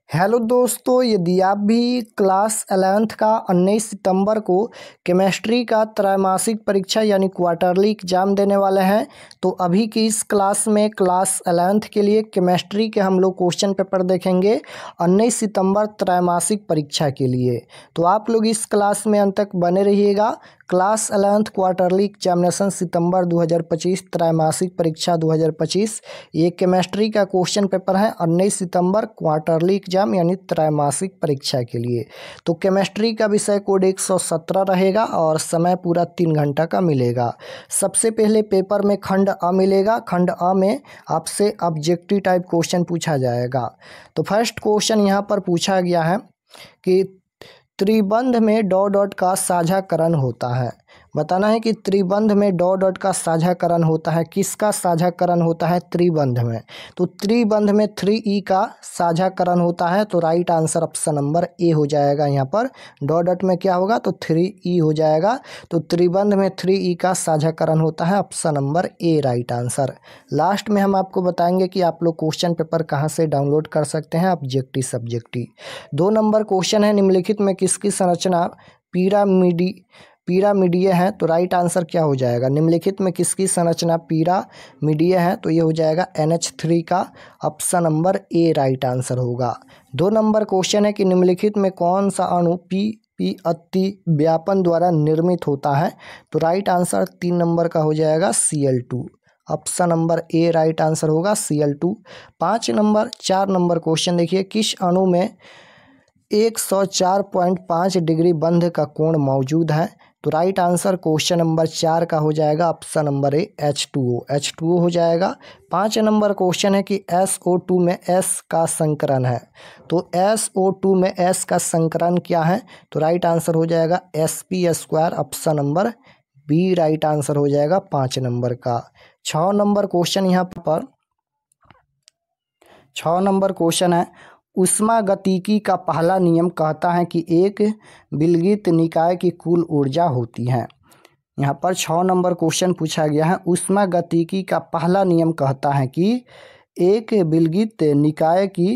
Hello दोस्तों, यदि आप भी क्लास 11th का 19 सितंबर को केमिस्ट्री का त्रैमासिक परीक्षा यानी क्वार्टरली एग्जाम देने वाले हैं तो अभी की इस क्लास में क्लास 11th के लिए केमिस्ट्री के हम लोग क्वेश्चन पेपर देखेंगे 19 सितंबर त्रैमासिक परीक्षा के लिए। तो आप लोग इस क्लास में अंत तक बने रहिएगा। क्लास 11th क्वार्टरली एग्जामिनेशन सितंबर 2025 त्रैमासिक परीक्षा 2025 ये केमिस्ट्री का क्वेश्चन पेपर है 19 सितंबर क्वार्टरली एग्जाम यानी त्रैमासिक परीक्षा के लिए। तो केमिस्ट्री का विषय कोड 117 रहेगा और समय पूरा 3 घंटा का मिलेगा। सबसे पहले पेपर में खंड अ मिलेगा। खंड अ में आपसे ऑब्जेक्टिव टाइप क्वेश्चन पूछा जाएगा। तो फर्स्ट क्वेश्चन यहाँ पर पूछा गया है कि त्रिबंध में डॉट डॉट का साझाकरण होता है। बताना है कि त्रिबंध में डॉट डॉट का साझाकरण होता है। किसका साझाकरण होता है? त्रिबंध में। तो त्रिबंध में 3E का साझाकरण होता है। तो right answer option number A हो जाएगा। यहाँ पर डॉट डॉट में क्या होगा? तो 3E हो जाएगा। तो त्रिबंध में 3E का साझाकरण होता है। Option number A right answer. Last में हम आपको बताएंगे कि आप लोग क्वेश्चन पेपर कहाँ से डाउनलोड कर सकते हैं। ऑब्जेक्टिव सब्जेक्टिव 2 नंबर क्वेश्चन है, निम्नलिखित में किसकी संरचना पिरामिडीय है? तो राइट आंसर क्या हो जाएगा? निम्नलिखित में किसकी संरचना पिरामिडीय है? तो ये हो जाएगा NH3 का। Option number A right answer होगा। 2 नंबर क्वेश्चन है कि निम्नलिखित में कौन सा अणु पी अति व्यापन द्वारा निर्मित होता है? तो राइट आंसर 3 नंबर का हो जाएगा Cl2। Option number A right answer होगा Cl2। 4 नंबर क्वेश्चन देखिए, किस अणु में 104.5 डिग्री बंध का कोण मौजूद है? तो राइट आंसर क्वेश्चन नंबर 4 का हो जाएगा। ऑप्शन नंबर ए H2O हो जाएगा। 5 नंबर क्वेश्चन है कि SO2 में S का संकरण है। तो SO2 में S का संकरण क्या है? तो राइट आंसर हो जाएगा Sp²। Option number B right answer हो जाएगा 5 नंबर का। 6 नंबर क्वेश्चन यहाँ पर 6 नंबर क्वेश्चन है, ऊष्मागतिकी का पहला नियम कहता है कि एक विलगित निकाय की कुल ऊर्जा होती है। यहाँ पर 6 नंबर क्वेश्चन पूछा गया है, ऊष्मागतिकी का पहला नियम कहता है कि एक विलगित निकाय की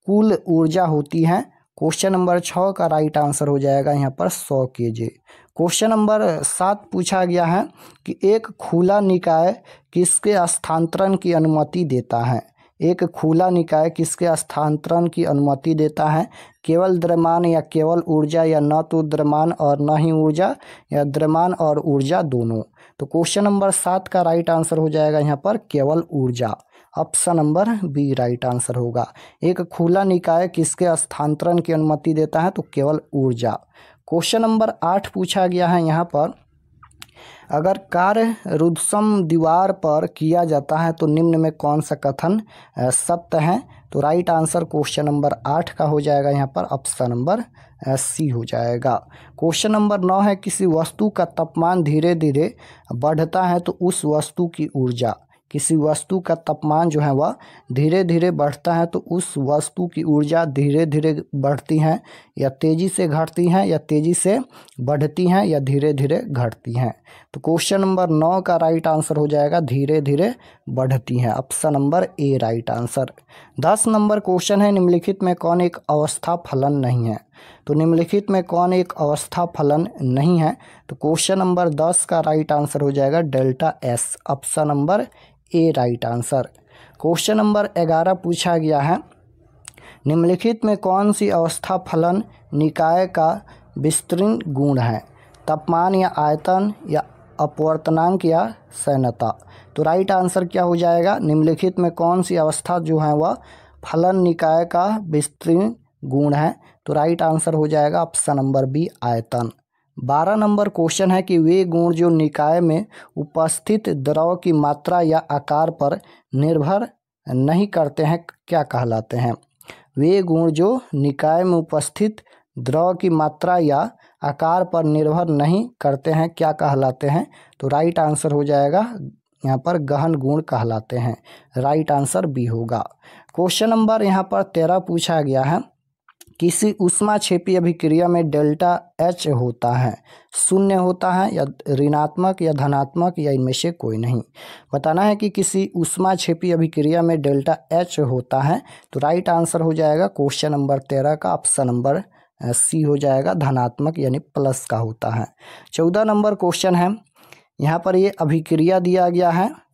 कुल ऊर्जा होती है। क्वेश्चन नंबर 6 का राइट आंसर हो जाएगा यहाँ पर 100 kJ। क्वेश्चन नंबर 7 पूछा गया है कि एक खुला निकाय किसके स्थानांतरण की अनुमति देता है? एक खुला निकाय किसके स्थानांतरण की अनुमति देता है? केवल द्रव्यमान या केवल ऊर्जा, या न तो द्रव्यमान और न ही ऊर्जा, या द्रव्यमान और ऊर्जा दोनों? तो क्वेश्चन नंबर 7 का राइट आंसर हो जाएगा यहाँ पर केवल ऊर्जा। Option number B right answer होगा। एक खुला निकाय किसके स्थानांतरण की अनुमति देता है? तो केवल ऊर्जा। क्वेश्चन नंबर 8 पूछा गया है यहाँ पर, अगर कार्य रुद्धसम दीवार पर किया जाता है तो निम्न में कौन सा कथन सत्य है? तो राइट आंसर क्वेश्चन नंबर 8 का हो जाएगा यहाँ पर। ऑप्शन नंबर सी हो जाएगा। क्वेश्चन नंबर 9 है, किसी वस्तु का तापमान धीरे धीरे बढ़ता है तो उस वस्तु की ऊर्जा, किसी वस्तु का तापमान जो है वह धीरे धीरे बढ़ता है तो उस वस्तु की ऊर्जा धीरे धीरे बढ़ती है या तेज़ी से घटती है, या तेज़ी से बढ़ती है, या धीरे धीरे घटती है? तो क्वेश्चन नंबर 9 का राइट आंसर हो जाएगा धीरे धीरे बढ़ती है। Option number A right answer. 10 number question है, निम्नलिखित में कौन एक अवस्था फलन नहीं है? तो निम्नलिखित में कौन एक अवस्था फलन नहीं है? तो क्वेश्चन नंबर 10 का राइट आंसर हो जाएगा delta S। Option number A right answer. Question number 11 पूछा गया है, निम्नलिखित में कौन सी अवस्था फलन निकाय का विस्तीर्ण गुण है? तापमान या आयतन, या अपवर्तनांक, या सैनता? तो राइट आंसर क्या हो जाएगा? निम्नलिखित में कौन सी अवस्था जो है वह फलन निकाय का विस्तीर्ण गुण है? तो राइट आंसर हो जाएगा ऑप्शन नंबर बी आयतन। 12 नंबर क्वेश्चन है कि वे गुण जो निकाय में उपस्थित द्रव की मात्रा या आकार पर निर्भर नहीं करते हैं क्या कहलाते हैं? वे गुण जो निकाय में उपस्थित द्रव की मात्रा या आकार पर निर्भर नहीं करते हैं क्या कहलाते हैं? तो राइट आंसर हो जाएगा यहाँ पर गहन गुण कहलाते हैं। राइट आंसर बी होगा। क्वेश्चन नंबर यहाँ पर 13 पूछा गया है किसी ऊष्माक्षेपी अभिक्रिया में डेल्टा एच होता है, शून्य होता है या ऋणात्मक या धनात्मक या इनमें से कोई नहीं। बताना है कि किसी ऊष्माक्षेपी अभिक्रिया में डेल्टा एच होता है, तो राइट आंसर हो जाएगा क्वेश्चन नंबर 13 का ऑप्शन नंबर सी हो जाएगा, धनात्मक यानी प्लस का होता है। 14 नंबर क्वेश्चन है, यहाँ पर ये अभिक्रिया दिया गया है,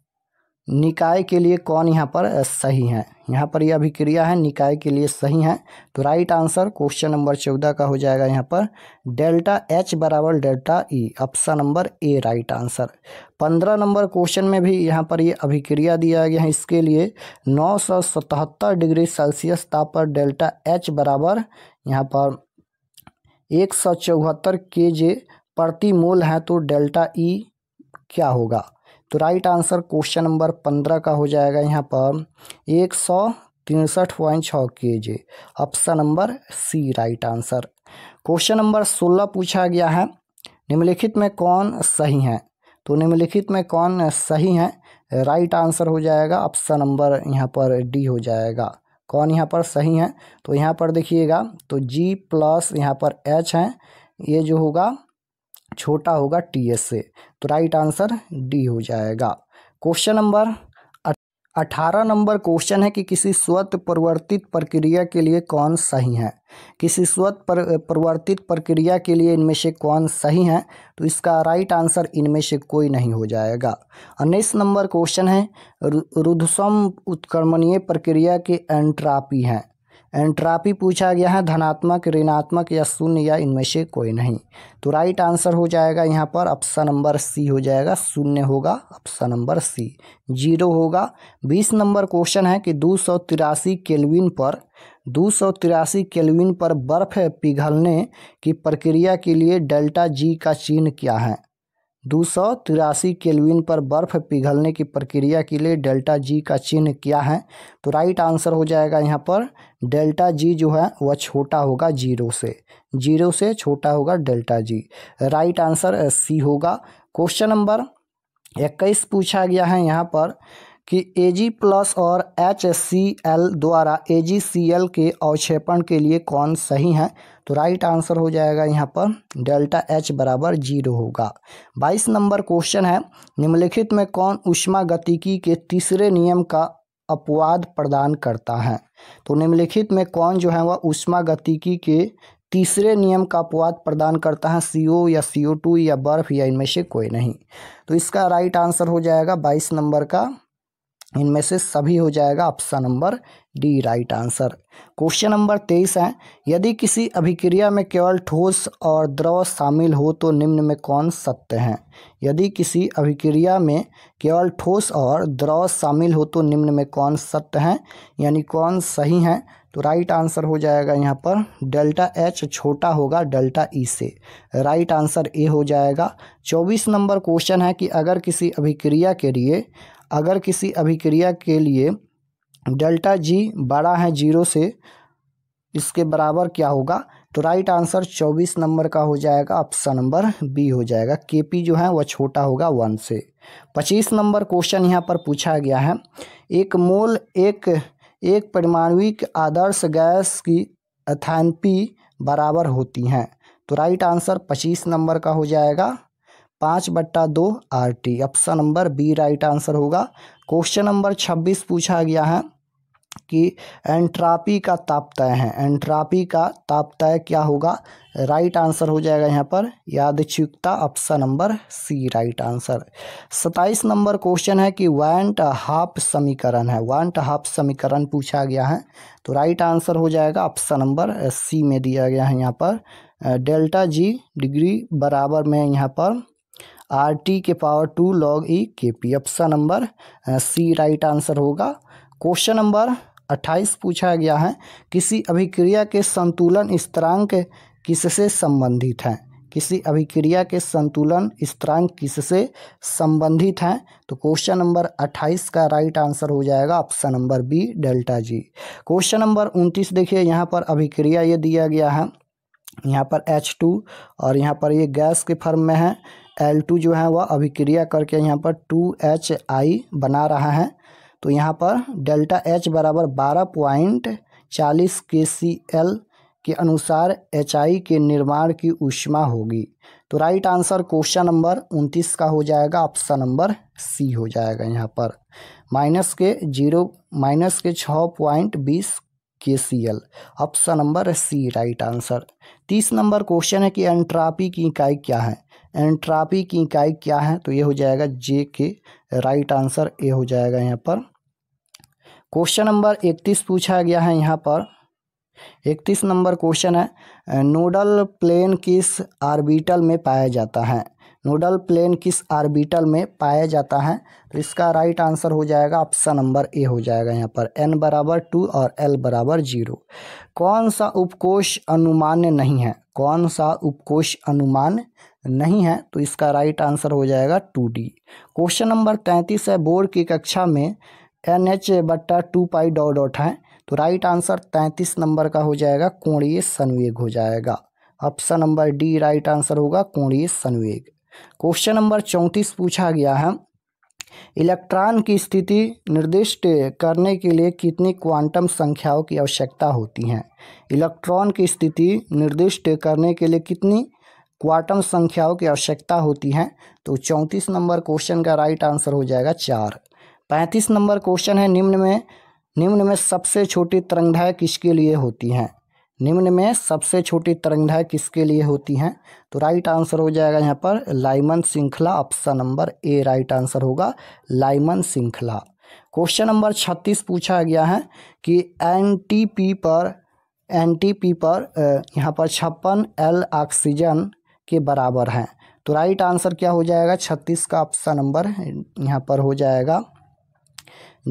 निकाय के लिए कौन यहाँ पर सही है। यहाँ पर यह अभिक्रिया है, निकाय के लिए सही है, तो राइट आंसर क्वेश्चन नंबर 14 का हो जाएगा यहाँ पर डेल्टा एच बराबर delta E, option number A right answer. 15 number question में भी यहाँ पर ये अभिक्रिया दिया गया है, इसके लिए 977 डिग्री सेल्सियस ताप पर डेल्टा एच बराबर यहाँ पर 174 kJ प्रति मोल है, तो डेल्टा ई क्या होगा। तो राइट आंसर क्वेश्चन नंबर 15 का हो जाएगा यहाँ पर 163.6 kJ, option number C right answer. Question number 16 पूछा गया है, निम्नलिखित में कौन सही है। तो निम्नलिखित में कौन सही है, राइट आंसर हो जाएगा ऑप्शन नंबर यहाँ पर डी हो जाएगा। कौन यहाँ पर सही है, तो यहाँ पर देखिएगा तो G प्लस यहाँ पर H है, ये जो होगा छोटा होगा TS से, तो राइट आंसर डी हो जाएगा। क्वेश्चन नंबर 18 नंबर क्वेश्चन है कि किसी स्वतः परिवर्तित प्रक्रिया के लिए कौन सही है। किसी स्वतः परिवर्तित प्रक्रिया के लिए इनमें से कौन सही है, तो इसका राइट आंसर इनमें से कोई नहीं हो जाएगा। 19 नंबर क्वेश्चन है, रुद्धसम उत्क्रमणीय प्रक्रिया की एंट्रापी है। एंट्रापी पूछा गया है, धनात्मक, ऋणात्मक या शून्य या इनमें से कोई नहीं, तो राइट आंसर हो जाएगा यहाँ पर ऑप्शन नंबर सी हो जाएगा, शून्य होगा ऑप्शन नंबर सी, 0 होगा। 20 नंबर क्वेश्चन है कि 283 केल्विन पर बर्फ पिघलने की प्रक्रिया के लिए डेल्टा जी का चिन्ह क्या है। 283 केल्विन पर बर्फ पिघलने की प्रक्रिया के लिए डेल्टा जी का चिन्ह क्या है, तो राइट आंसर हो जाएगा यहाँ पर डेल्टा जी जो है वह छोटा होगा 0 से छोटा होगा delta G, right answer C होगा। क्वेश्चन नंबर 21 पूछा गया है यहाँ पर कि Ag प्लस और HCl द्वारा AgCl के अवक्षेपण के लिए कौन सही है, तो राइट आंसर हो जाएगा यहाँ पर डेल्टा H बराबर 0 होगा। 22 नंबर क्वेश्चन है, निम्नलिखित में कौन ऊष्मागतिकी के तीसरे नियम का अपवाद प्रदान करता है। तो निम्नलिखित में कौन जो है वह ऊष्मागतिकी के तीसरे नियम का अपवाद प्रदान करता है, CO या CO2 या बर्फ या इनमें से कोई नहीं, तो इसका राइट आंसर हो जाएगा 22 नंबर का इनमें से सभी हो जाएगा, option number D right answer. Question number 23 है, यदि किसी अभिक्रिया में केवल ठोस और द्रव शामिल हो तो निम्न में कौन सत्य है। यदि किसी अभिक्रिया में केवल ठोस और द्रव शामिल हो तो निम्न में कौन सत्य है, यानी कौन सही है, तो राइट आंसर हो जाएगा यहाँ पर डेल्टा H छोटा होगा डेल्टा E से, राइट आंसर ए हो जाएगा। 24 नंबर क्वेश्चन है कि अगर किसी अभिक्रिया के लिए डेल्टा G बड़ा है 0 से, इसके बराबर क्या होगा, तो राइट आंसर 24 नंबर का हो जाएगा, ऑप्शन नंबर बी हो जाएगा, Kp जो है वह छोटा होगा 1 से। 25 नंबर क्वेश्चन यहाँ पर पूछा गया है, एक मोल एक परमाणुक आदर्श गैस की एथैल्पी बराबर होती हैं, तो राइट आंसर 25 नंबर का हो जाएगा 5/2 RT, option number B right answer होगा। क्वेश्चन नंबर 26 पूछा गया है कि एंट्रापी का तापतय है, एंट्रापी का तापतय क्या होगा, राइट आंसर हो जाएगा यहाँ पर यादृच्छिकता, option number C right answer. 27 number question है कि वांट हाफ समीकरण पूछा गया है, तो राइट आंसर हो जाएगा ऑप्शन नंबर सी में दिया गया है यहाँ पर डेल्टा जी डिग्री बराबर में यहाँ पर RT के power 2 log E Kp, option number C right answer होगा। क्वेश्चन नंबर 28 पूछा गया है, किसी अभिक्रिया के संतुलन स्थिरांक किससे संबंधित है। किसी अभिक्रिया के संतुलन स्थिरांक किससे संबंधित हैं, तो क्वेश्चन नंबर 28 का राइट आंसर हो जाएगा option number B delta G. Question number 29 देखिए, यहाँ पर अभिक्रिया ये दिया गया है, यहाँ पर H2 और यहाँ पर ये गैस के फॉर्म में है, L2 जो है वह अभिक्रिया करके यहाँ पर 2HI बना रहा है, तो यहाँ पर डेल्टा H बराबर 12.40 KCl के अनुसार HI के निर्माण की ऊष्मा होगी? तो राइट आंसर क्वेश्चन नंबर 29 का हो जाएगा, ऑप्शन नंबर सी हो जाएगा। यहाँ पर माइनस के 6.20 KCl, option number C right answer. 30 number question है कि एंट्रापी की इकाई क्या है? एंट्रापी की इकाई क्या है? तो ये हो जाएगा जे के, राइट आंसर ए हो जाएगा यहाँ पर। क्वेश्चन नंबर 31 पूछा गया है यहाँ पर। 31 नंबर क्वेश्चन है, नोडल प्लेन किस ऑर्बिटल में पाया जाता है? नोडल प्लेन किस ऑर्बिटल में पाया जाता है? तो इसका राइट आंसर हो जाएगा, ऑप्शन नंबर ए हो जाएगा यहाँ पर, n बराबर 2 और l बराबर 0। कौन सा उपकोष अनुमान्य नहीं है? कौन सा उपकोष अनुमान्य नहीं है? तो इसका राइट आंसर हो जाएगा 2D। क्वेश्चन नंबर 33 है, बोर्ड की कक्षा में NH/2π ... है, तो राइट आंसर 33 नंबर का हो जाएगा कोणीय संवेग हो जाएगा, option number D right answer होगा, कोणीय संवेग। क्वेश्चन नंबर 34 पूछा गया है, इलेक्ट्रॉन की स्थिति निर्दिष्ट करने के लिए कितनी क्वांटम संख्याओं की आवश्यकता होती है? इलेक्ट्रॉन की स्थिति निर्दिष्ट करने के लिए कितनी क्वांटम संख्याओं की आवश्यकता होती है? तो 34 नंबर क्वेश्चन का राइट आंसर हो जाएगा 4। 35 नंबर क्वेश्चन है, निम्न में सबसे छोटी तरंगदैर्घ्य किसके लिए होती है? निम्न में सबसे छोटी तरंगदैर्घ्य किसके लिए होती है? तो राइट आंसर हो जाएगा यहाँ पर लाइमन श्रृंखला, option number A right answer होगा, लाइमन श्रृंखला। क्वेश्चन नंबर 36 पूछा गया है कि एनटीपी पर यहाँ पर 56 L ऑक्सीजन के बराबर है, तो राइट आंसर क्या हो जाएगा? 36 का ऑप्शन नंबर यहाँ पर हो जाएगा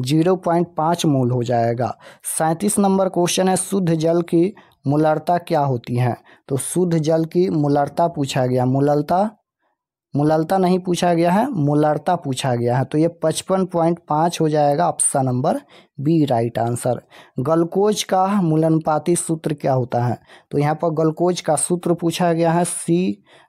0.5 मोल हो जाएगा। 37 नंबर क्वेश्चन है, शुद्ध जल की मोलरता क्या होती है? तो शुद्ध जल की मोलरता पूछा गया, मोलरता नहीं पूछा गया है, मोलरता पूछा गया है, तो ये 55.5 हो जाएगा, option number B right answer. Glucose का मूलानुपाती सूत्र क्या होता है? तो यहाँ पर ग्लूकोज का सूत्र पूछा गया है,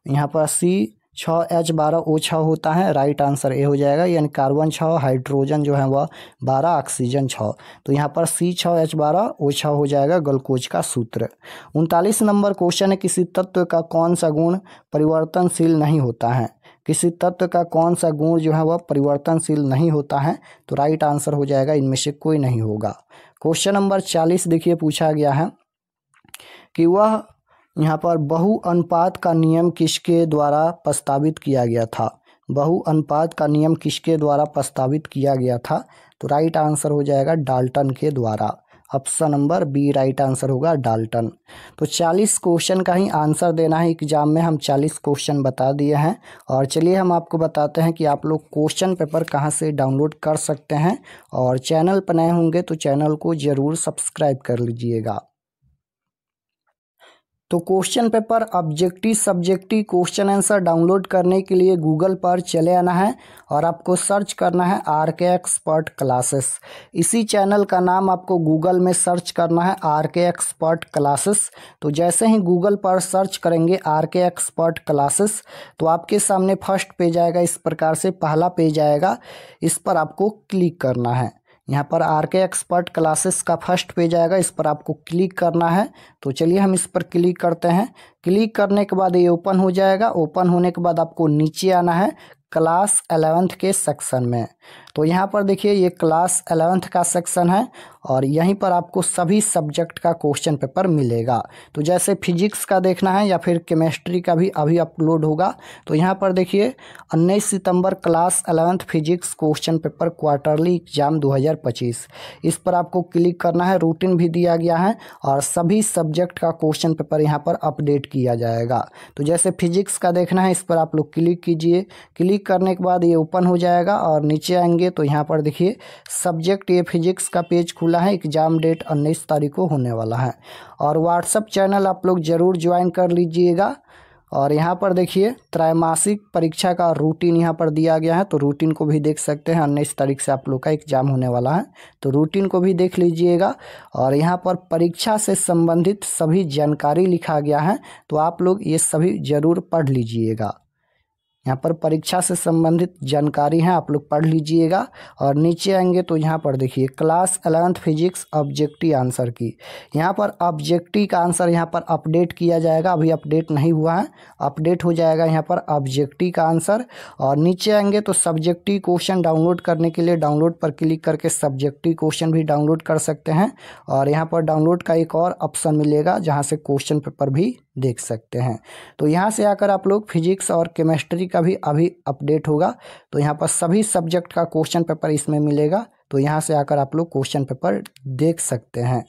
यहाँ पर C6H12O6 होता है, राइट आंसर ए हो जाएगा, यानी कार्बन 6, हाइड्रोजन जो है वह 12, ऑक्सीजन 6, तो यहाँ पर C6H12O6 हो जाएगा ग्लूकोज का सूत्र। 39 नंबर क्वेश्चन है, किसी तत्व का कौन सा गुण परिवर्तनशील नहीं होता है? किसी तत्व का कौन सा गुण जो है वह परिवर्तनशील नहीं होता है? तो राइट आंसर हो जाएगा इनमें से कोई नहीं होगा। क्वेश्चन नंबर 40 देखिए पूछा गया है कि वह यहाँ पर बहु अनुपात का नियम किसके द्वारा प्रस्तावित किया गया था? बहु अनुपात का नियम किसके द्वारा प्रस्तावित किया गया था? तो राइट आंसर हो जाएगा डाल्टन के द्वारा, option number B right answer होगा, डाल्टन। तो 40 क्वेश्चन का ही आंसर देना है एग्जाम में, हम 40 क्वेश्चन बता दिए हैं। और चलिए हम आपको बताते हैं कि आप लोग क्वेश्चन पेपर कहां से डाउनलोड कर सकते हैं, और चैनल पर नए होंगे तो चैनल को ज़रूर सब्सक्राइब कर लीजिएगा। तो question paper objective subjective question answer download करने के लिए गूगल पर चले आना है और आपको सर्च करना है RK एक्सपर्ट क्लासेस। इसी चैनल का नाम आपको गूगल में सर्च करना है RK एक्सपर्ट क्लासेस। तो जैसे ही गूगल पर सर्च करेंगे RK एक्सपर्ट क्लासेस तो आपके सामने फर्स्ट पेज आएगा, इस प्रकार से पहला पेज आएगा, इस पर आपको क्लिक करना है। यहाँ पर RK एक्सपर्ट क्लासेस का फर्स्ट पेज आएगा, इस पर आपको क्लिक करना है। तो चलिए हम इस पर क्लिक करते हैं। क्लिक करने के बाद ये ओपन हो जाएगा। ओपन होने के बाद आपको नीचे आना है क्लास 11th के सेक्शन में। तो यहाँ पर देखिए ये क्लास 11th का सेक्शन है और यहीं पर आपको सभी सब्जेक्ट का क्वेश्चन पेपर मिलेगा। तो जैसे फिजिक्स का देखना है या फिर केमिस्ट्री का भी अभी अपलोड होगा। तो यहाँ पर देखिए 19 सितंबर class 11th physics question paper quarterly exam 2025, इस पर आपको क्लिक करना है। रूटीन भी दिया गया है और सभी सब्जेक्ट का क्वेश्चन पेपर यहाँ पर अपडेट किया जाएगा। तो जैसे फिजिक्स का देखना है, इस पर आप लोग क्लिक कीजिए। क्लिक करने के बाद ये ओपन हो जाएगा और नीचे आएंगे तो यहाँ पर देखिए सब्जेक्ट ये फिजिक्स का पेज खुला है। एग्जाम डेट 19 तारीख को होने वाला है और व्हाट्सएप चैनल आप लोग ज़रूर ज्वाइन कर लीजिएगा। और यहाँ पर देखिए त्रैमासिक परीक्षा का रूटीन यहाँ पर दिया गया है, तो रूटीन को भी देख सकते हैं। 19 तारीख से आप लोग का एग्जाम होने वाला है, तो रूटीन को भी देख लीजिएगा। और यहाँ पर परीक्षा से संबंधित सभी जानकारी लिखा गया है, तो आप लोग ये सभी ज़रूर पढ़ लीजिएगा। यहाँ पर परीक्षा से संबंधित जानकारी है, आप लोग पढ़ लीजिएगा। और नीचे आएंगे तो यहाँ पर देखिए class 11th physics objective answer की, यहाँ पर ऑब्जेक्टिव का आंसर यहाँ पर अपडेट किया जाएगा, अभी अपडेट नहीं हुआ है, अपडेट हो जाएगा यहाँ पर ऑब्जेक्टिव का आंसर। और नीचे आएंगे तो सब्जेक्टिव क्वेश्चन डाउनलोड करने के लिए डाउनलोड पर क्लिक करके सब्जेक्टिव क्वेश्चन भी डाउनलोड कर सकते हैं। और यहाँ पर डाउनलोड का एक और ऑप्शन मिलेगा जहाँ से क्वेश्चन पेपर भी देख सकते हैं। तो यहाँ से आकर आप लोग फिजिक्स और केमिस्ट्री का भी अभी अपडेट होगा, तो यहाँ पर सभी सब्जेक्ट का क्वेश्चन पेपर इसमें मिलेगा, तो यहाँ से आकर आप लोग क्वेश्चन पेपर देख सकते हैं।